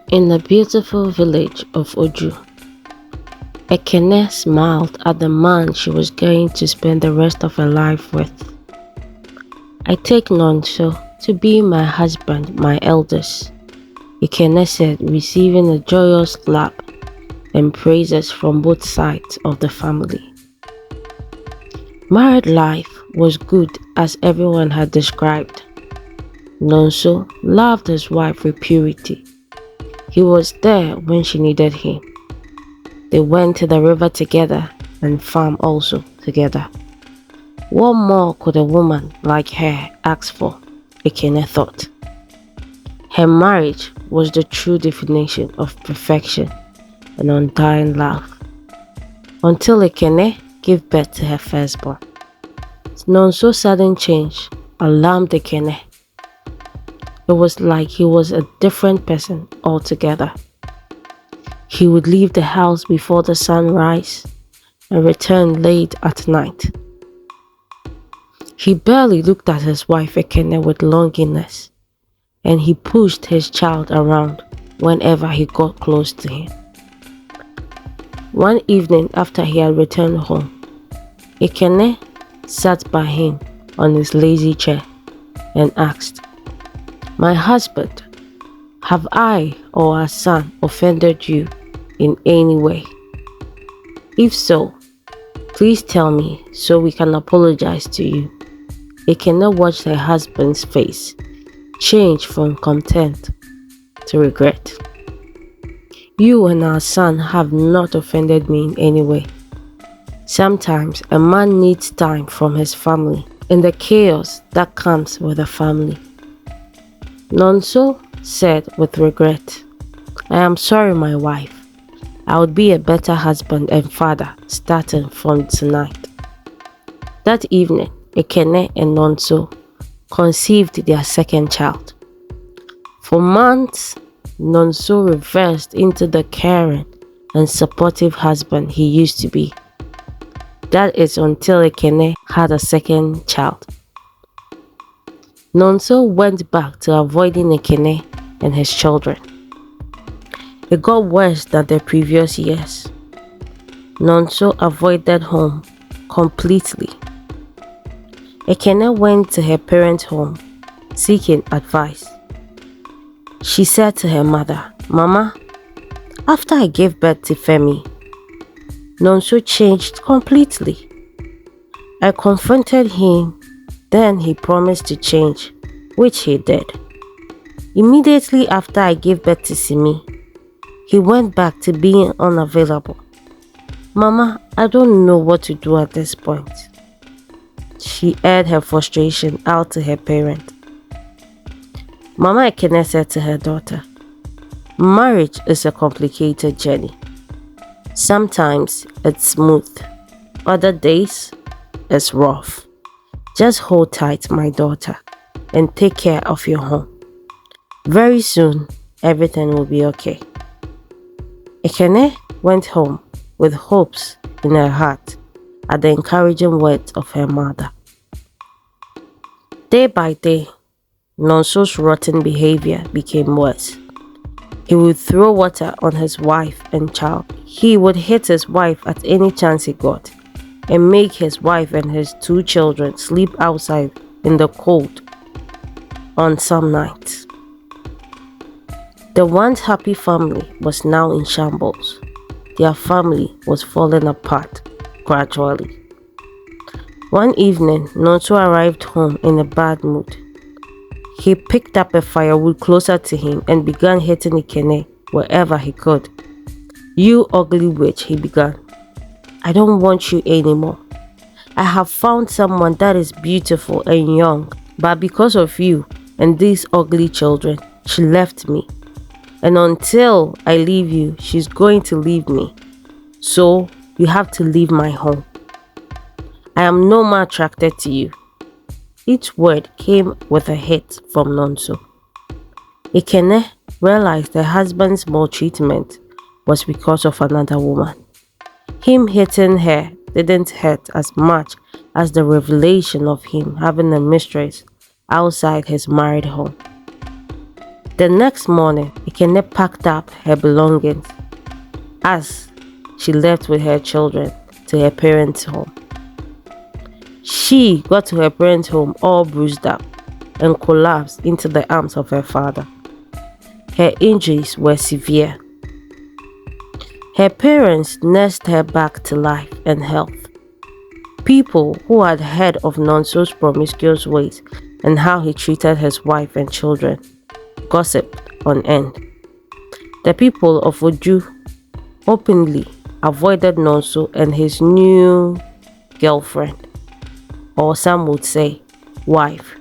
In the beautiful village of Oju, Ekene smiled at the man she was going to spend the rest of her life with. "I take Nonso to be my husband, my eldest," Ekene said, receiving a joyous clap and praises from both sides of the family. Married life was good as everyone had described. Nonso loved his wife with purity. He was there when she needed him. They went to the river together and farm also together. What more could a woman like her ask for? Ekene thought. Her marriage was the true definition of perfection and undying love. Until Ekene gave birth to her firstborn. Nonso's sudden change alarmed Ekene. It was like he was a different person altogether. He would leave the house before the sun rise and return late at night. He barely looked at his wife Ekene with longingness, and he pushed his child around whenever he got close to him. One evening after he had returned home, Ekene sat by him on his lazy chair and asked, "My husband, have I or our son offended you in any way? If so, please tell me so we can apologize to you." Ekene watched her husband's face change from contempt to regret. "You and our son have not offended me in any way. Sometimes a man needs time from his family and the chaos that comes with a family." Nonso said with regret, "I am sorry, my wife. I would be a better husband and father starting from tonight." That evening, Ekene and Nonso conceived their second child. For months, Nonso reversed into the caring and supportive husband he used to be. That is until Ekene had a second child. Nonso went back to avoiding Ekene and his children. It got worse than the previous years. Nonso avoided home completely. Ekene went to her parents' home seeking advice. She said to her mother, "Mama, after I gave birth to Femi, Nonso changed completely. I confronted him, then he promised to change, which he did. Immediately after I gave birth to Simi, he went back to being unavailable. Mama, I don't know what to do at this point." She aired her frustration out to her parent. Mama Ekene said to her daughter, "Marriage is a complicated journey. Sometimes it's smooth, other days it's rough. Just hold tight, my daughter, and take care of your home. Very soon, everything will be okay." Ekene went home with hopes in her heart at the encouraging words of her mother. Day by day, Nonso's rotten behavior became worse. He would throw water on his wife and child. He would hit his wife at any chance he got and make his wife and his two children sleep outside in the cold on some nights. The once happy family was now in shambles. Their family was falling apart gradually. One evening, Nonso arrived home in a bad mood. He picked up a firewood closer to him and began hitting Ekene wherever he could. "You ugly witch," he began. "I don't want you anymore. I have found someone that is beautiful and young, but because of you and these ugly children, she left me. And until I leave you, she's going to leave me. So you have to leave my home. I am no more attracted to you." Each word came with a hit from Nonso. Ekene realized her husband's maltreatment was because of another woman. Him hitting her didn't hurt as much as the revelation of him having a mistress outside his married home. The next morning, Ekene packed up her belongings as she left with her children to her parents' home. She got to her parents' home all bruised up and collapsed into the arms of her father. Her injuries were severe. Her parents nursed her back to life and health. People who had heard of Nonso's promiscuous ways and how he treated his wife and children gossiped on end. The people of Oju openly avoided Nonso and his new girlfriend, or some would say wife.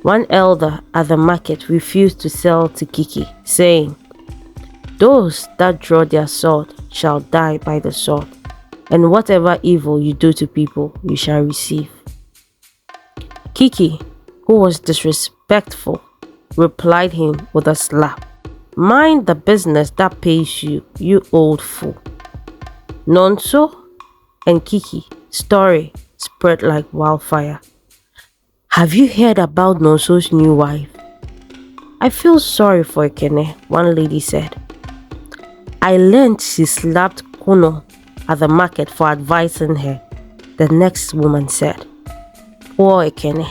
One elder at the market refused to sell to Kiki, saying, "Those that draw their sword shall die by the sword, and whatever evil you do to people, you shall receive." Kiki, who was disrespectful, replied him with a slap. "Mind the business that pays you, you old fool." Nonso and Kiki story spread like wildfire. "Have you heard about Nonso's new wife?" "I feel sorry for Ekene," one lady said. "I learned she slapped Kuno at the market for advising her," the next woman said. "Poor Ekene."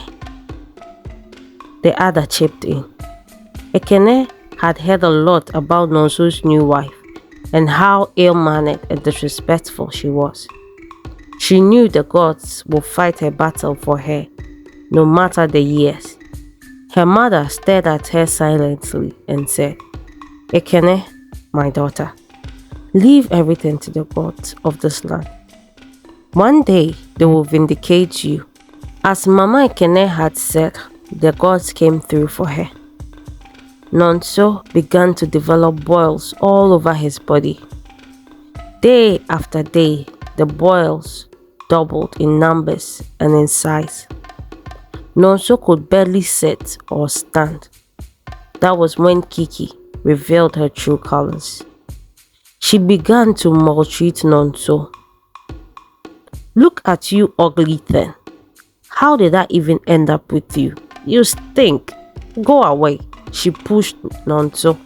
The other chipped in. Ekene had heard a lot about Nonso's new wife and how ill-mannered and disrespectful she was. She knew the gods would fight her battle for her, no matter the years. Her mother stared at her silently and said, "Ekene, my daughter, leave everything to the gods of this land. One day they will vindicate you." As Mama Ekene had said, the gods came through for her. Nonso began to develop boils all over his body. Day after day, the boils doubled in numbers and in size. Nonso could barely sit or stand. That was when Kiki revealed her true colors. She began to maltreat Nonso. "Look at you, ugly thing. How did I even end up with you? You stink. Go away," she pushed Nonso.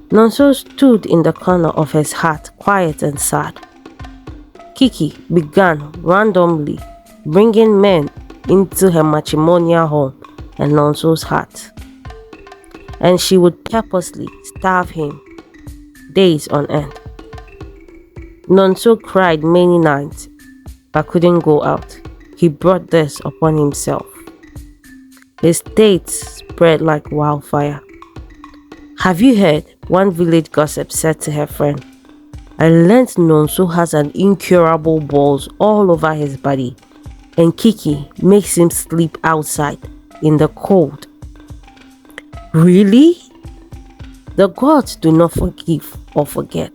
Nonso stood in the corner of his hut, quiet and sad. Kiki began randomly bringing men into her matrimonial home and Nonso's hut, and she would purposely starve him days on end. Nonso cried many nights but couldn't go out. He brought this upon himself. His dates spread like wildfire. "Have you heard?" one village gossip said to her friend. "I learned Nonso has an incurable balls all over his body, and Kiki makes him sleep outside in the cold." "Really?" "The gods do not forgive or forget.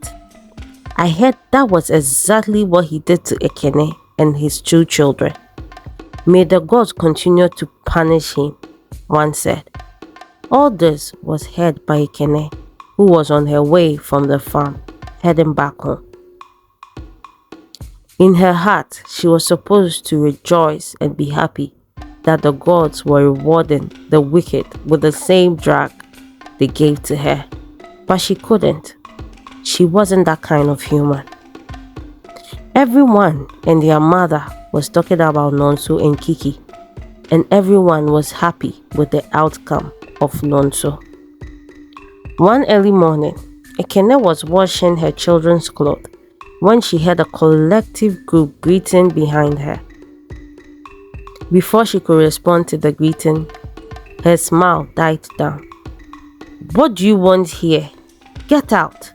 I heard that was exactly what he did to Ekene and his 2 children. May the gods continue to punish him," one said. All this was heard by Ekene, who was on her way from the farm, heading back home. In her heart, she was supposed to rejoice and be happy that the gods were rewarding the wicked with the same drag they gave to her. But she couldn't. She wasn't that kind of human. Everyone and their mother was talking about Nonso and Kiki, and everyone was happy with the outcome of Nonso. One early morning, Ekene was washing her children's clothes when she heard a collective group greeting behind her. Before she could respond to the greeting, her smile died down. "What do you want here? Get out!"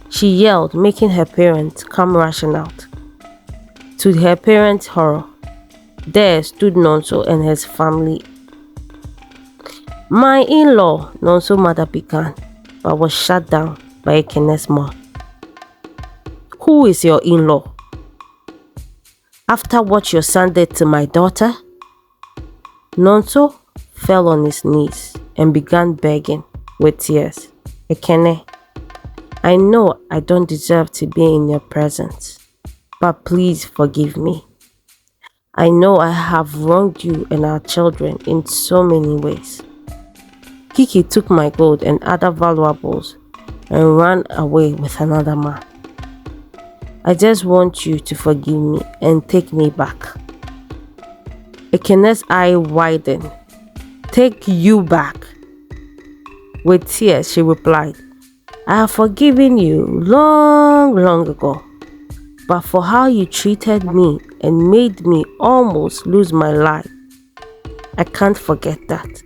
she yelled, making her parents come rushing out. To her parents' horror, there stood Nonso and his family. "My in-law," Nonso's mother began, but was shut down by Ekene's mom. "Who is your in-law? After what your son did to my daughter?" Nonso fell on his knees and began begging with tears. "Ekene, I know I don't deserve to be in your presence, but please forgive me. I know I have wronged you and our children in so many ways. Kiki took my gold and other valuables and ran away with another man. I just want you to forgive me and take me back. Ekene's eye widened. Take you back? With tears, she replied, I have forgiven you long ago, but for how you treated me and made me almost lose my life, I can't forget that.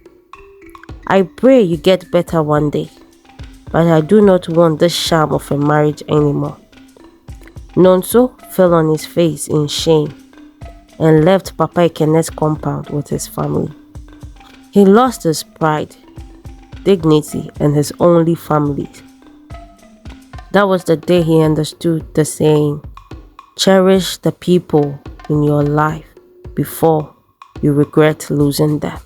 I pray you get better one day, but I do not want the sham of a marriage anymore. Nonso fell on his face in shame and left Papa Ekene's compound with his family. He lost his pride, dignity, and his only family. That was the day he understood the saying, cherish the people in your life before you regret losing them.